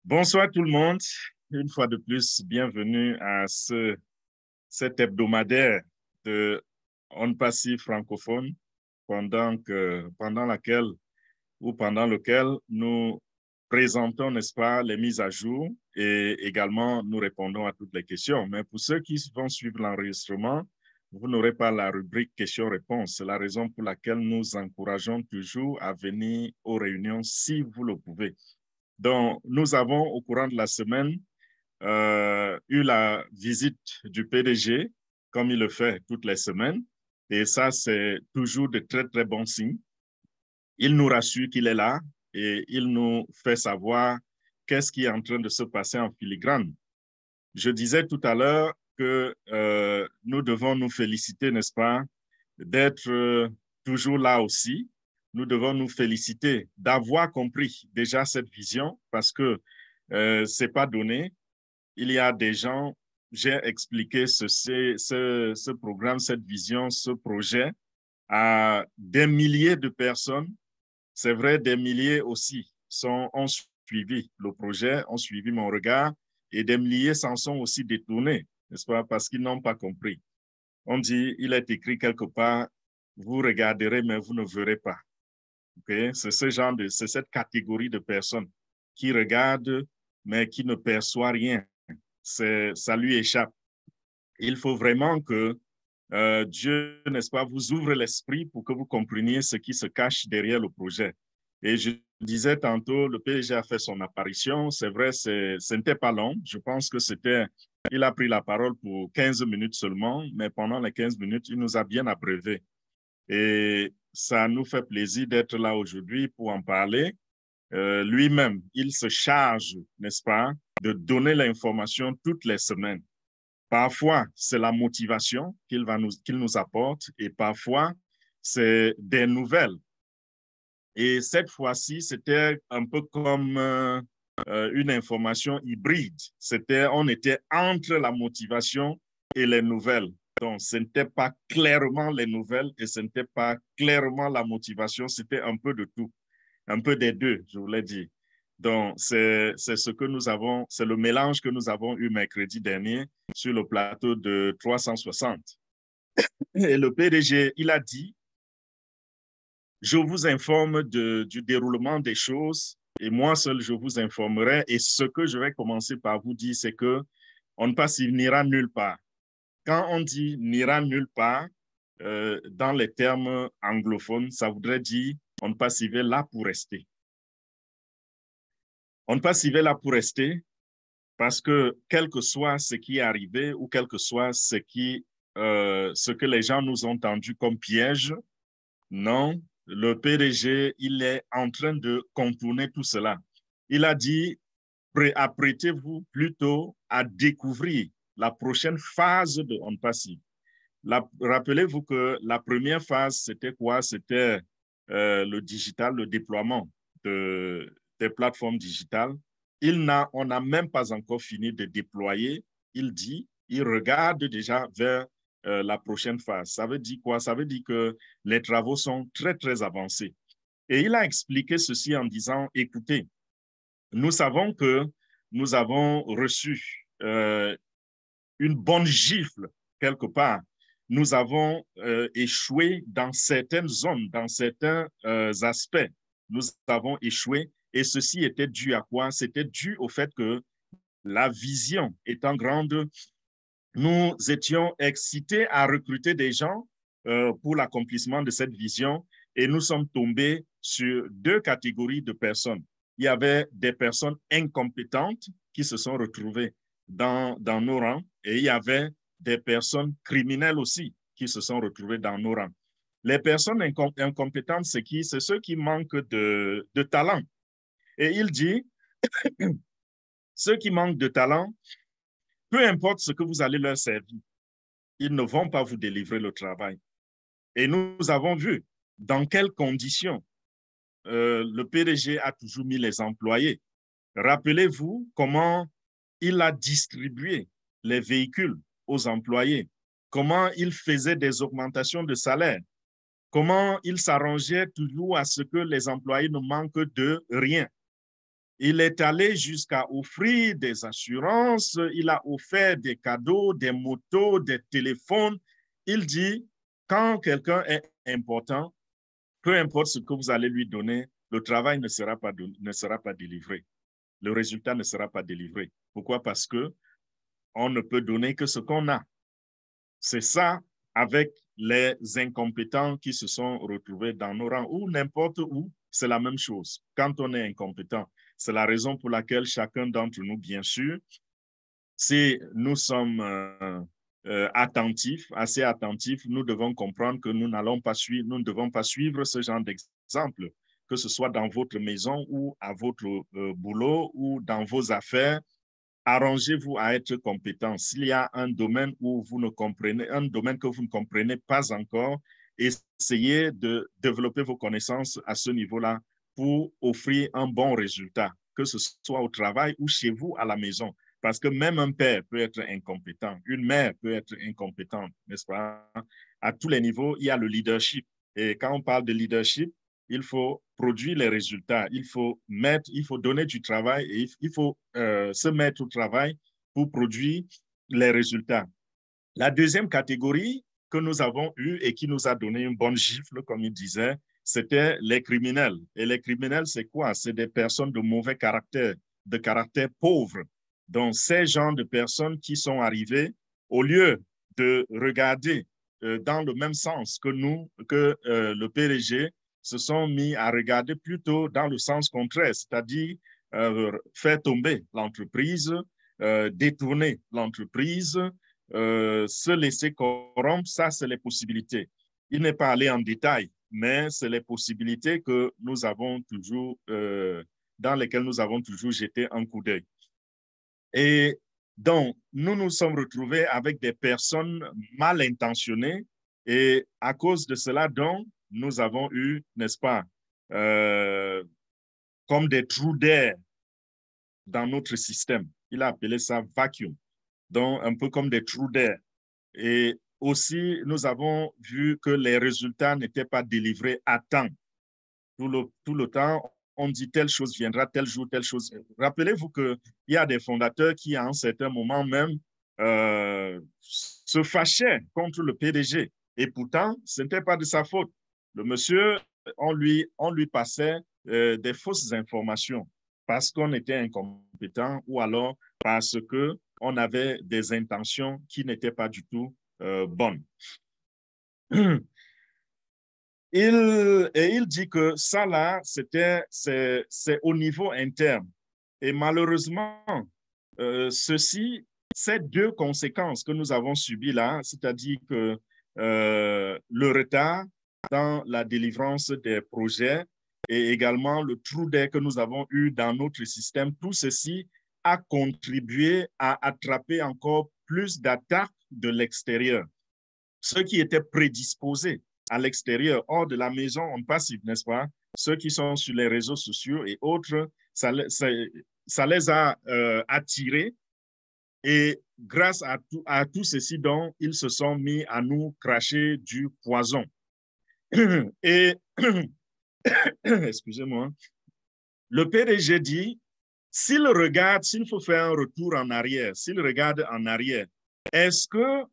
Bonsoir tout le monde. Une fois de plus, bienvenue à cet hebdomadaire de On Passif francophone pendant lequel nous présentons, n'est-ce pas, les mises à jour et également nous répondons à toutes les questions. Mais pour ceux qui vont suivre l'enregistrement, vous n'aurez pas la rubrique questions-réponses. C'est la raison pour laquelle nous encourageons toujours à venir aux réunions si vous le pouvez. Donc, nous avons au courant de la semaine eu la visite du PDG, comme il le fait toutes les semaines. Et ça, c'est toujours de très, très bons signes. Il nous rassure qu'il est là et il nous fait savoir qu'est-ce qui est en train de se passer en filigrane. Je disais tout à l'heure que nous devons nous féliciter, n'est-ce pas, d'être toujours là aussi. Nous devons nous féliciter d'avoir compris déjà cette vision parce que ce n'est pas donné. Il y a des gens, j'ai expliqué ce programme, cette vision, ce projet à des milliers de personnes. C'est vrai, des milliers aussi ont suivi le projet, ont suivi mon regard et des milliers s'en sont aussi détournés, n'est-ce pas, parce qu'ils n'ont pas compris. On dit, il est écrit quelque part, vous regarderez, mais vous ne verrez pas. Okay? C'est cette catégorie de personnes qui regardent, mais qui ne perçoivent rien. Ça lui échappe. Il faut vraiment que Dieu, n'est-ce pas, vous ouvre l'esprit pour que vous compreniez ce qui se cache derrière le projet. Et je disais tantôt, le PDG a fait son apparition. C'est vrai, ce n'était pas long. Je pense que il a pris la parole pour 15 minutes seulement, mais pendant les 15 minutes, il nous a bien abreuvé. Et ça nous fait plaisir d'être là aujourd'hui pour en parler. Lui-même, il se charge, n'est-ce pas, de donner l'information toutes les semaines. Parfois, c'est la motivation qu'il nous apporte et parfois, c'est des nouvelles. Et cette fois-ci, c'était un peu comme une information hybride. On était entre la motivation et les nouvelles. Donc, ce n'était pas clairement les nouvelles et ce n'était pas clairement la motivation, c'était un peu de tout, un peu des deux, je voulais dire. Donc, c'est le mélange que nous avons eu mercredi dernier sur le plateau de 360. Et le PDG, il a dit, je vous informe du déroulement des choses et moi seul, je vous informerai. Et ce que je vais commencer par vous dire, c'est que on ne passe, il n'ira nulle part. Quand on dit n'ira nulle part, dans les termes anglophones, ça voudrait dire on ne passe, il est là pour rester. On ne passe, il est là pour rester parce que quel que soit ce qui est arrivé ou quel que soit ce que les gens nous ont tendu comme piège, non, le PDG, il est en train de contourner tout cela. Il a dit, apprêtez-vous plutôt à découvrir la prochaine phase de On Passive. Rappelez-vous que la première phase, c'était quoi? C'était le digital, le déploiement des plateformes digitales. On n'a même pas encore fini de déployer. Il regarde déjà vers la prochaine phase. Ça veut dire quoi? Ça veut dire que les travaux sont très, très avancés. Et il a expliqué ceci en disant, écoutez, nous savons que nous avons reçu une bonne gifle quelque part. Nous avons échoué dans certaines zones, dans certains aspects. Nous avons échoué et ceci était dû à quoi? C'était dû au fait que la vision étant grande, nous étions excités à recruter des gens pour l'accomplissement de cette vision et nous sommes tombés sur deux catégories de personnes. Il y avait des personnes incompétentes qui se sont retrouvées dans nos rangs et il y avait des personnes criminelles aussi qui se sont retrouvées dans nos rangs. Les personnes incompétentes, c'est qui? C'est ceux qui manquent de talent. Et il dit, ceux qui manquent de talent, peu importe ce que vous allez leur servir, ils ne vont pas vous délivrer le travail. Et nous avons vu dans quelles conditions le PDG a toujours mis les employés. Rappelez-vous comment il a distribué les véhicules aux employés, comment il faisait des augmentations de salaire, comment il s'arrangeait toujours à ce que les employés ne manquent de rien. Il est allé jusqu'à offrir des assurances, il a offert des cadeaux, des motos, des téléphones. Il dit, quand quelqu'un est important, peu importe ce que vous allez lui donner, le travail ne sera pas délivré. Le résultat ne sera pas délivré. Pourquoi? Parce que on ne peut donner que ce qu'on a. C'est ça avec les incompétents qui se sont retrouvés dans nos rangs ou n'importe où, c'est la même chose. Quand on est incompétent, c'est la raison pour laquelle chacun d'entre nous, bien sûr, si nous sommes attentifs, assez attentifs, nous devons comprendre que nous ne devons pas suivre ce genre d'exemple, que ce soit dans votre maison ou à votre boulot ou dans vos affaires. Arrangez-vous à être compétent. S'il y a un domaine où vous ne comprenez, un domaine que vous ne comprenez pas encore, essayez de développer vos connaissances à ce niveau-là pour offrir un bon résultat, que ce soit au travail ou chez vous à la maison. Parce que même un père peut être incompétent, une mère peut être incompétente, n'est-ce pas? À tous les niveaux, il y a le leadership. Et quand on parle de leadership, il faut produire les résultats, il faut donner du travail et il faut se mettre au travail pour produire les résultats. La deuxième catégorie que nous avons eue et qui nous a donné une bonne gifle, comme il disait, c'était les criminels. Et les criminels, c'est quoi? C'est des personnes de mauvais caractère, de caractère pauvre. Donc, ces gens de personnes qui sont arrivés, au lieu de regarder dans le même sens que nous, que le PDG, se sont mis à regarder plutôt dans le sens contraire, c'est-à-dire faire tomber l'entreprise, détourner l'entreprise, se laisser corrompre, ça, c'est les possibilités. Il n'est pas allé en détail, mais c'est les possibilités que nous avons toujours, dans lesquelles nous avons toujours jeté un coup d'œil. Et donc, nous nous sommes retrouvés avec des personnes mal intentionnées et à cause de cela, donc, nous avons eu, n'est-ce pas, comme des trous d'air dans notre système. Il a appelé ça vacuum, donc un peu comme des trous d'air. Et aussi, nous avons vu que les résultats n'étaient pas délivrés à temps. Tout le temps, on dit telle chose viendra, tel jour, telle chose. Rappelez-vous qu'il y a des fondateurs qui, à un certain moment même, se fâchaient contre le PDG. Et pourtant, ce n'était pas de sa faute. Le monsieur, on lui passait des fausses informations parce qu'on était incompétent ou alors parce qu'on avait des intentions qui n'étaient pas du tout bonnes. Il dit que ça là, c'est au niveau interne. Et malheureusement, ces deux conséquences que nous avons subies là, c'est-à-dire que le retard dans la délivrance des projets et également le trou d'air que nous avons eu dans notre système, tout ceci a contribué à attraper encore plus d'attaques de l'extérieur. Ceux qui étaient prédisposés à l'extérieur, hors de la maison, on passe, n'est-ce pas? Ceux qui sont sur les réseaux sociaux et autres, ça les a attirés et grâce à tout ceci, donc, ils se sont mis à nous cracher du poison. Et, excusez-moi, le PDG dit, s'il faut faire un retour en arrière, s'il regarde en arrière, est-ce que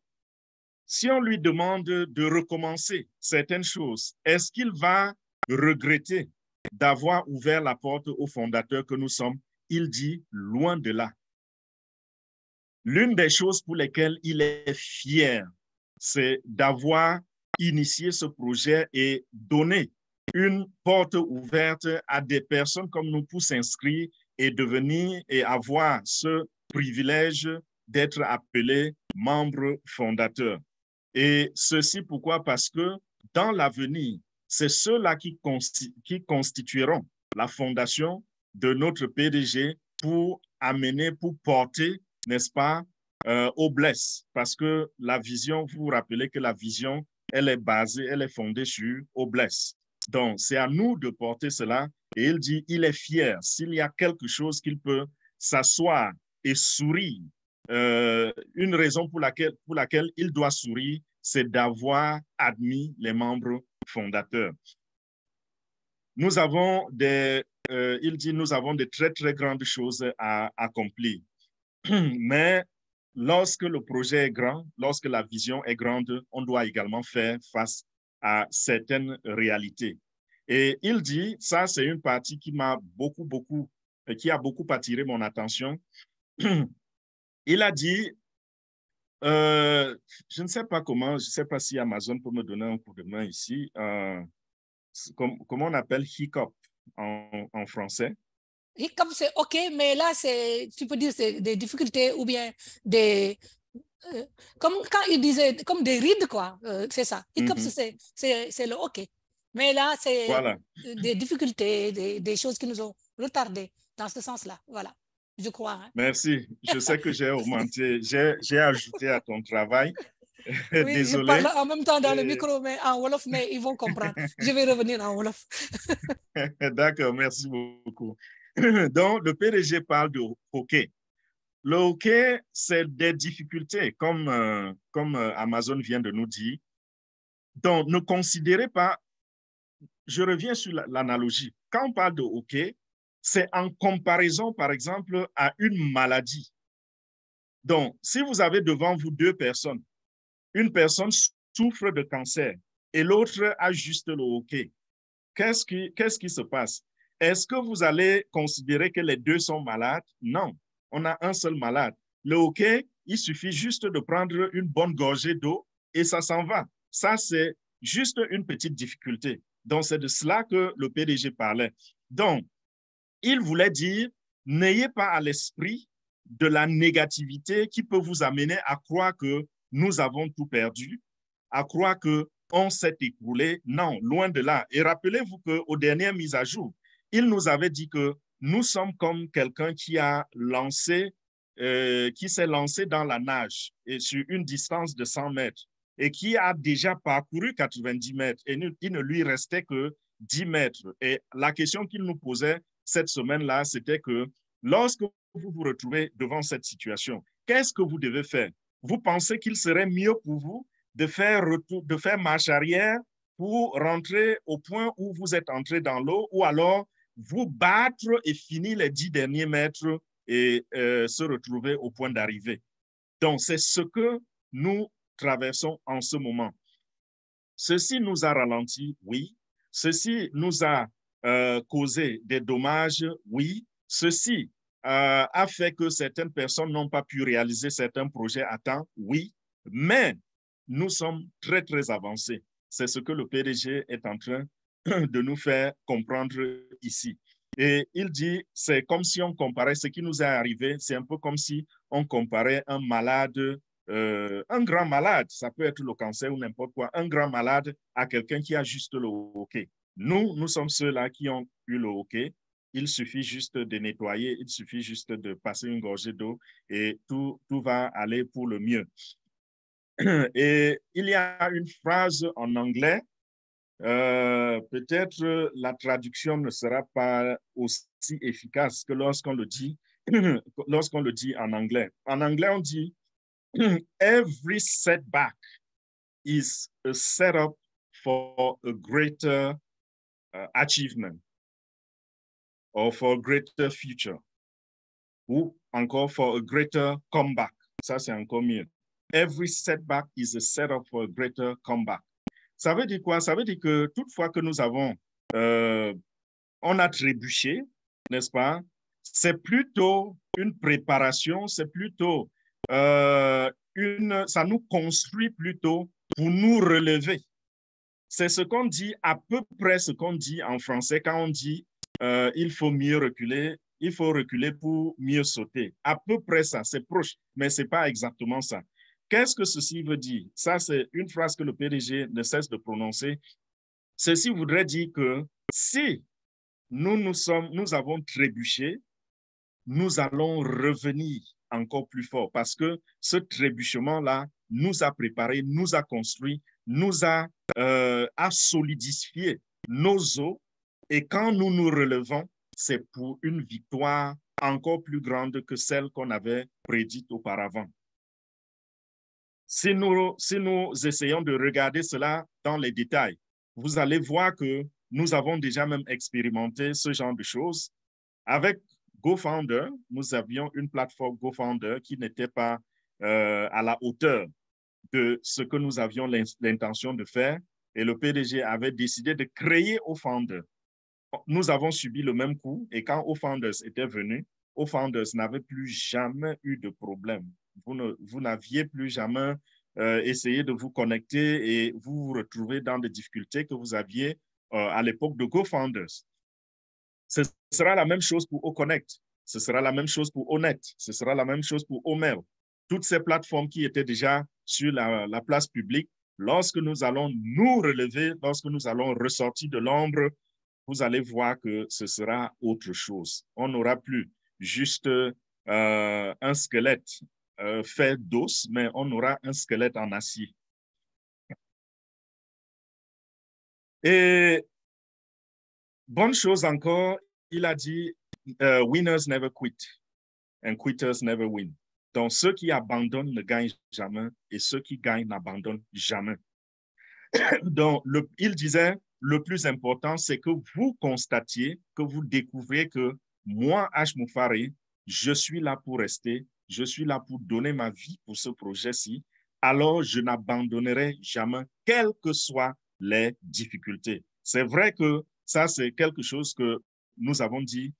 si on lui demande de recommencer certaines choses, est-ce qu'il va regretter d'avoir ouvert la porte aux fondateurs que nous sommes? Il dit, loin de là. L'une des choses pour lesquelles il est fier, c'est d'avoir initié ce projet et donné une porte ouverte à des personnes comme nous pour s'inscrire et devenir et avoir ce privilège d'être appelés membres fondateurs. Et ceci pourquoi? Parce que dans l'avenir, c'est ceux-là qui constitueront la fondation de notre PDG pour amener, pour porter, n'est-ce pas, au bless. Parce que la vision, vous vous rappelez que la vision, elle est basée, elle est fondée sur au bless. Donc, c'est à nous de porter cela. Et il dit, il est fier. S'il y a quelque chose qu'il peut s'asseoir et sourire, une raison pour laquelle il doit sourire, c'est d'avoir admis les membres fondateurs. Nous avons des il dit, nous avons de très, très grandes choses à accomplir. Mais lorsque le projet est grand, lorsque la vision est grande, on doit également faire face à certaines réalités. Et il dit, ça c'est une partie qui m'a qui a beaucoup attiré mon attention. Il a dit, je ne sais pas comment, je ne sais pas si Amazon peut me donner un coup de main ici, comment on appelle hiccup en français? Hiccup, c'est OK, mais là, tu peux dire c'est des difficultés ou bien des... comme quand il disait, comme des rides, quoi. C'est ça. Hiccup, c'est le OK. Mais là, c'est Voilà. des difficultés, des choses qui nous ont retardés dans ce sens-là. Voilà, je crois. Hein. Merci. Je sais que j'ai augmenté, j'ai ajouté à ton travail. Oui, je parle Désolé. en même temps dans le micro, mais en Wolof, mais ils vont comprendre. Je vais revenir en Wolof. D'accord, merci beaucoup. Donc, le PDG parle de hockey. Le hockey, c'est des difficultés, comme Amazon vient de nous dire. Donc, ne considérez pas, je reviens sur l'analogie. Quand on parle de hockey, c'est en comparaison, par exemple, à une maladie. Donc, si vous avez devant vous deux personnes, une personne souffre de cancer et l'autre a juste le hockey, qu'est-ce qui se passe? Est-ce que vous allez considérer que les deux sont malades? Non, on a un seul malade. Le hockey, il suffit juste de prendre une bonne gorgée d'eau et ça s'en va. Ça, c'est juste une petite difficulté. Donc, c'est de cela que le PDG parlait. Donc, il voulait dire, n'ayez pas à l'esprit de la négativité qui peut vous amener à croire que nous avons tout perdu, à croire qu'on s'est écroulé. Non, loin de là. Et rappelez-vous qu'aux dernières mises à jour, il nous avait dit que nous sommes comme quelqu'un qui s'est lancé dans la nage et sur une distance de 100 mètres et qui a déjà parcouru 90 mètres et il ne lui restait que 10 mètres. Et la question qu'il nous posait cette semaine-là, c'était que lorsque vous vous retrouvez devant cette situation, qu'est-ce que vous devez faire? Vous pensez qu'il serait mieux pour vous de faire marche arrière pour rentrer au point où vous êtes entré dans l'eau ou alors vous battre et finir les 10 derniers mètres et se retrouver au point d'arrivée. Donc, c'est ce que nous traversons en ce moment. Ceci nous a ralenti, oui. Ceci nous a causé des dommages, oui. Ceci a fait que certaines personnes n'ont pas pu réaliser certains projets à temps, oui. Mais nous sommes très, très avancés. C'est ce que le PDG est en train de nous faire comprendre ici. Et il dit, c'est comme si on comparait ce qui nous est arrivé, c'est un peu comme si on comparait un malade un grand malade, ça peut être le cancer ou n'importe quoi, un grand malade à quelqu'un qui a juste le hockey. Nous sommes ceux-là qui ont eu le hockey. Il suffit juste de nettoyer, il suffit juste de passer une gorgée d'eau et tout va aller pour le mieux. Et il y a une phrase en anglais, peut-être la traduction ne sera pas aussi efficace que lorsqu'on le dit, lorsqu'on le dit en anglais. En anglais, on dit every setback is a setup for a greater achievement or for a greater future ou encore for a greater comeback. Ça, c'est encore mieux. Every setback is a setup for a greater comeback. Ça veut dire quoi? Ça veut dire que toutefois que nous avons, on a trébuché, n'est-ce pas? C'est plutôt une préparation, c'est plutôt ça nous construit plutôt pour nous relever. C'est ce qu'on dit, à peu près ce qu'on dit en français quand on dit il faut mieux reculer, il faut reculer pour mieux sauter. À peu près ça, c'est proche, mais ce n'est pas exactement ça. Qu'est-ce que ceci veut dire? Ça, c'est une phrase que le PDG ne cesse de prononcer. Ceci voudrait dire que si nous avons trébuché, nous allons revenir encore plus fort parce que ce trébuchement-là nous a préparé, nous a construit, nous a solidifié nos os. Et quand nous nous relevons, c'est pour une victoire encore plus grande que celle qu'on avait prédite auparavant. Si nous essayons de regarder cela dans les détails, vous allez voir que nous avons déjà même expérimenté ce genre de choses. Avec GoFounder, nous avions une plateforme GoFounder qui n'était pas à la hauteur de ce que nous avions l'intention de faire. Et le PDG avait décidé de créer OFounder. Nous avons subi le même coup. Et quand OFounders était venu, OFounders n'avait plus jamais eu de problème. Vous n'aviez plus jamais essayé de vous connecter et vous vous retrouvez dans des difficultés que vous aviez à l'époque de GoFounders. Ce sera la même chose pour OConnect. Ce sera la même chose pour Onet. Ce sera la même chose pour Omail. Toutes ces plateformes qui étaient déjà sur la place publique, lorsque nous allons nous relever, lorsque nous allons ressortir de l'ombre, vous allez voir que ce sera autre chose. On n'aura plus juste un squelette fait d'os, mais on aura un squelette en acier. Et bonne chose encore, il a dit winners never quit and quitters never win. Donc, ceux qui abandonnent ne gagnent jamais et ceux qui gagnent n'abandonnent jamais. Donc, il disait, le plus important, c'est que vous constatiez, que vous découvrez que moi, H. Moufari, je suis là pour rester, je suis là pour donner ma vie pour ce projet-ci, alors je n'abandonnerai jamais, quelles que soient les difficultés. C'est vrai que ça, c'est quelque chose que nous avons dit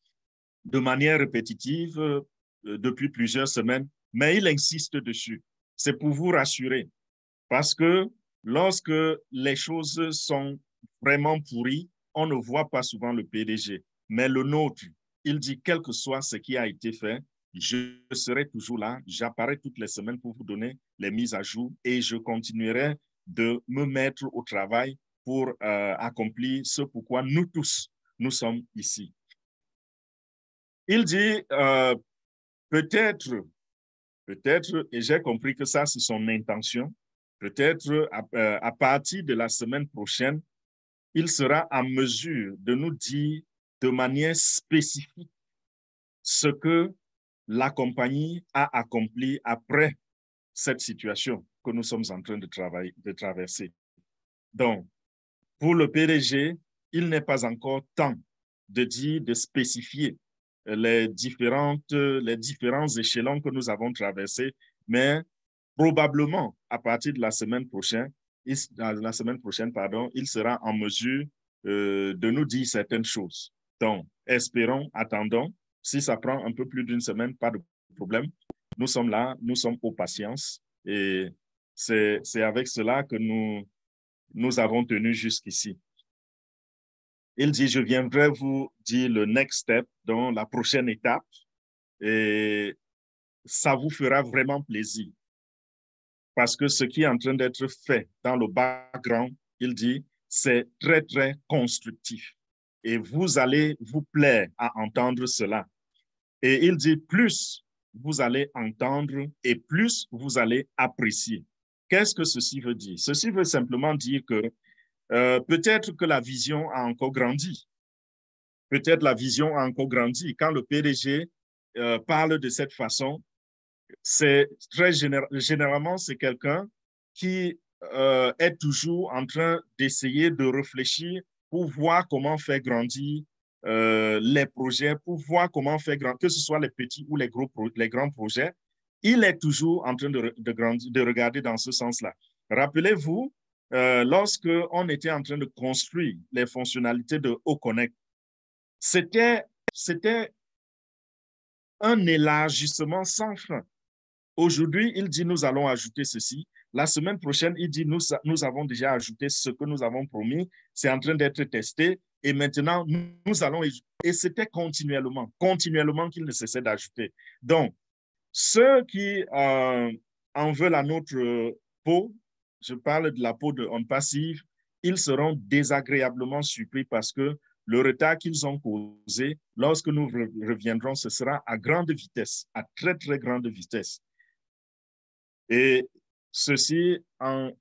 de manière répétitive depuis plusieurs semaines, mais il insiste dessus. C'est pour vous rassurer, parce que lorsque les choses sont vraiment pourries, on ne voit pas souvent le PDG. Mais le nôtre, il dit, quel que soit ce qui a été fait, je serai toujours là, j'apparais toutes les semaines pour vous donner les mises à jour et je continuerai de me mettre au travail pour accomplir ce pourquoi nous tous, nous sommes ici. Il dit, peut-être, et j'ai compris que ça, c'est son intention, peut-être à partir de la semaine prochaine, il sera en mesure de nous dire de manière spécifique ce que la compagnie a accompli après cette situation que nous sommes en train de traverser. Donc, pour le PDG, il n'est pas encore temps de dire, de spécifier les différents échelons que nous avons traversés, mais probablement à partir de la semaine prochaine, il sera en mesure de nous dire certaines choses. Donc, espérons, attendons. Si ça prend un peu plus d'une semaine, pas de problème. Nous sommes là, nous sommes aux patiences et c'est avec cela que nous avons tenu jusqu'ici. Il dit, je viendrai vous dire le next step, donc la prochaine étape, et ça vous fera vraiment plaisir. Parce que ce qui est en train d'être fait dans le background, il dit, c'est très, très constructif. Et vous allez vous plaire à entendre cela. Et il dit, plus vous allez entendre et plus vous allez apprécier. Qu'est-ce que ceci veut dire? Ceci veut simplement dire que peut-être que la vision a encore grandi. Peut-être la vision a encore grandi. Quand le PDG parle de cette façon, c'est très généralement, c'est quelqu'un qui est toujours en train d'essayer de réfléchir pour voir comment faire grandir les projets, pour voir comment faire grandir, que ce soit les petits ou les grands projets. Il est toujours en train de regarder dans ce sens-là. Rappelez-vous, lorsque on était en train de construire les fonctionnalités de OConnect, c'était un élargissement sans fin. Aujourd'hui, il dit, nous allons ajouter ceci. La semaine prochaine, il dit, nous avons déjà ajouté ce que nous avons promis. C'est en train d'être testé. Et maintenant, nous allons... Et c'était continuellement qu'il ne cessait d'ajouter. Donc, ceux qui en veulent à notre peau, je parle de la peau de On Passive, ils seront désagréablement surpris parce que le retard qu'ils ont causé, lorsque nous reviendrons, ce sera à grande vitesse, à très, très grande vitesse. Et ceci, en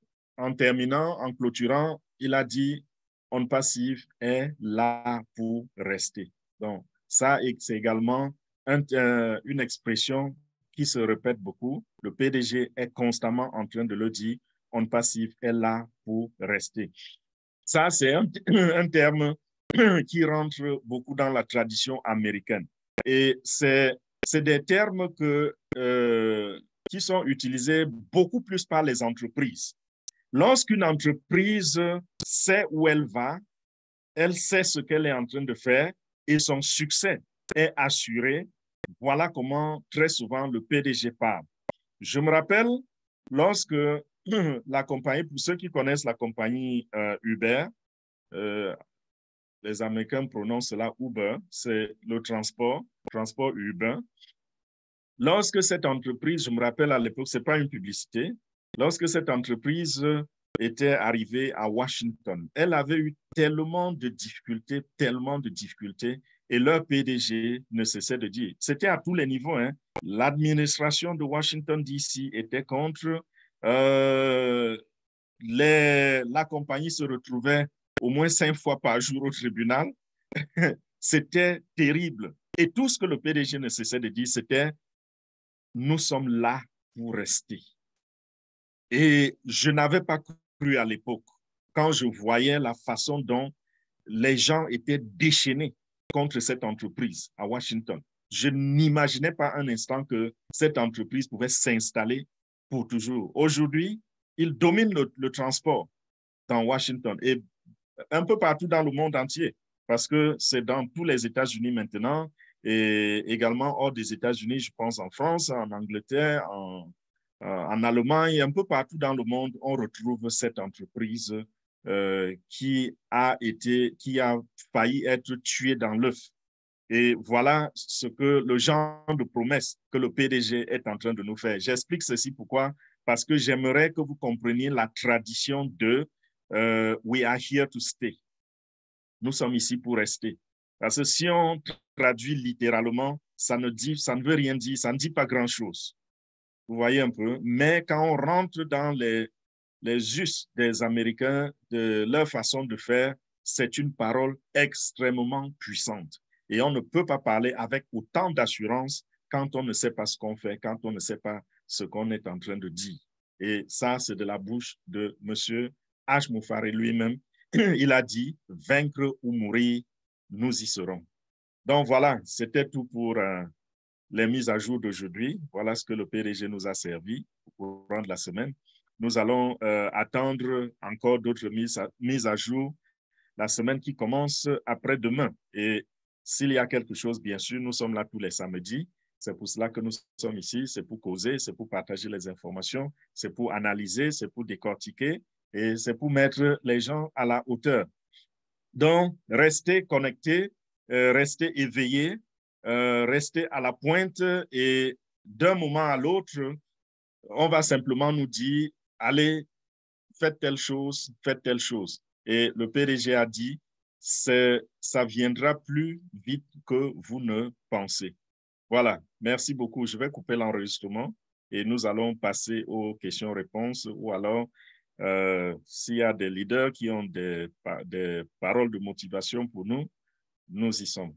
terminant, en clôturant, il a dit, On Passive est là pour rester. Donc, ça, c'est également une expression qui se répète beaucoup. Le PDG est constamment en train de le dire, On Passive est là pour rester. Ça, c'est un terme qui rentre beaucoup dans la tradition américaine. Et c'est des termes qui sont utilisés beaucoup plus par les entreprises. Lorsqu'une entreprise sait où elle va, elle sait ce qu'elle est en train de faire et son succès est assuré. Voilà comment très souvent le PDG parle. Je me rappelle lorsque la compagnie, pour ceux qui connaissent la compagnie Uber, les Américains prononcent cela Uber, c'est le transport urbain. Lorsque cette entreprise, je me rappelle à l'époque, ce n'est pas une publicité, lorsque cette entreprise était arrivée à Washington, elle avait eu tellement de difficultés, et leur PDG ne cessait de dire, c'était à tous les niveaux, hein, l'administration de Washington, D.C. était contre, la compagnie se retrouvait au moins 5 fois par jour au tribunal. C'était terrible. Et tout ce que le PDG ne cessait de dire, c'était nous sommes là pour rester. Et je n'avais pas cru à l'époque, quand je voyais la façon dont les gens étaient déchaînés contre cette entreprise à Washington. Je n'imaginais pas un instant que cette entreprise pouvait s'installer pour toujours. Aujourd'hui, ils dominent le transport dans Washington et un peu partout dans le monde entier, parce que c'est dans tous les États-Unis maintenant et également hors des États-Unis, je pense en France, en Angleterre, en Allemagne, un peu partout dans le monde, on retrouve cette entreprise qui a failli être tuée dans l'œuf. Et voilà ce que le genre de promesse que le PDG est en train de nous faire. J'explique ceci pourquoi, parce que j'aimerais que vous compreniez la tradition de we are here to stay. Nous sommes ici pour rester. Parce que si on traduit littéralement, ça ne veut rien dire, ça ne dit pas grand-chose. Vous voyez un peu. Mais quand on rentre dans les us des Américains, de leur façon de faire, c'est une parole extrêmement puissante. Et on ne peut pas parler avec autant d'assurance quand on ne sait pas ce qu'on fait, quand on ne sait pas ce qu'on est en train de dire. Et ça, c'est de la bouche de M. H. Moufaré lui-même. Il a dit, vaincre ou mourir, nous y serons. Donc voilà, c'était tout pour les mises à jour d'aujourd'hui. Voilà ce que le PDG nous a servi au courant de la semaine. Nous allons attendre encore d'autres mises à jour la semaine qui commence après-demain. Et s'il y a quelque chose, bien sûr, nous sommes là tous les samedis. C'est pour cela que nous sommes ici. C'est pour causer, c'est pour partager les informations, c'est pour analyser, c'est pour décortiquer et c'est pour mettre les gens à la hauteur. Donc, restez connectés, restez éveillés, restez à la pointe et d'un moment à l'autre, on va simplement nous dire, allez, faites telle chose, faites telle chose. Et le PDG a dit, ça viendra plus vite que vous ne pensez. Voilà, merci beaucoup. Je vais couper l'enregistrement et nous allons passer aux questions-réponses ou alors, s'il y a des leaders qui ont des paroles de motivation pour nous, nous y sommes.